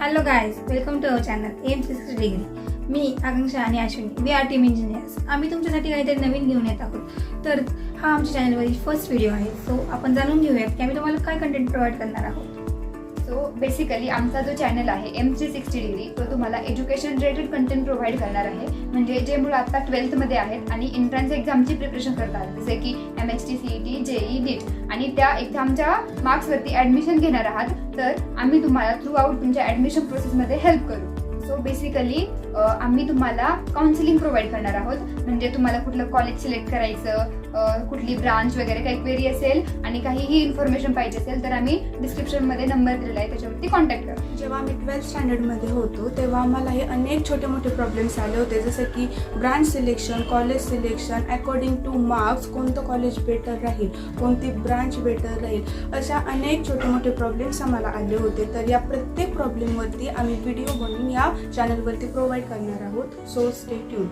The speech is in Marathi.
Hello guys, welcome to our channel एम60 डिग्री. मी आकांक्षा आणि Ashwini, we are team engineers. आम्ही तुमच्यासाठी काहीतरी नवीन घेऊन येत आहोत. तर हा आमच्या चॅनलवरील फर्स्ट व्हिडिओ आहे. सो आपण जाणून घेऊयात की आम्ही तुम्हाला काय कंटेंट प्रोव्हाइड करणार आहोत. सो बेसिकली आमचा जो चॅनल आहे M360 डिग्री तो तुम्हाला एज्युकेशन रिलेटेड कंटेंट प्रोव्हाइड करणार आहे. म्हणजे जे मुलं आता 12th आहेत आणि एंट्रन्स एक्झामची प्रिपरेशन करतात, जसे की MHT, CET, JEE, NEET आणि त्या एक्झामच्या मार्क्सवरती ॲडमिशन घेणार आहात, तर आम्ही तुम्हाला थ्रू आउट तुमच्या ॲडमिशन प्रोसेसमध्ये हेल्प करू. सो बेसिकली आम्ही तुम्हाला काउन्सिलिंग प्रोव्हाइड करणार आहोत. म्हणजे तुम्हाला कुठलं कॉलेज सिलेक्ट करायचं, कुठली ब्रांच वगैरे काही क्वेरी असेल आणि काहीही इन्फॉर्मेशन पाहिजे असेल तर आम्ही डिस्क्रिप्शनमध्ये नंबर दिलेला आहे, त्याच्यावरती कॉन्टॅक्ट करा. जेव्हा आम्ही 12th स्टँडर्डमध्ये होतो तेव्हा आम्हाला हे अनेक छोटे मोठे प्रॉब्लेम्स आले होते, जसे की branch selection, college selection, according two marks कोणतं कॉलेज बेटर राहील, कोणती ब्रांच बेटर राहील, अशा अनेक छोटे मोठे प्रॉब्लेम्स आम्हाला आले होते. तर या प्रत्येक प्रॉब्लेमवरती आम्ही व्हिडिओ बनवून या चॅनलवरती प्रोव्हाइड करणार आहोत. So stay tune.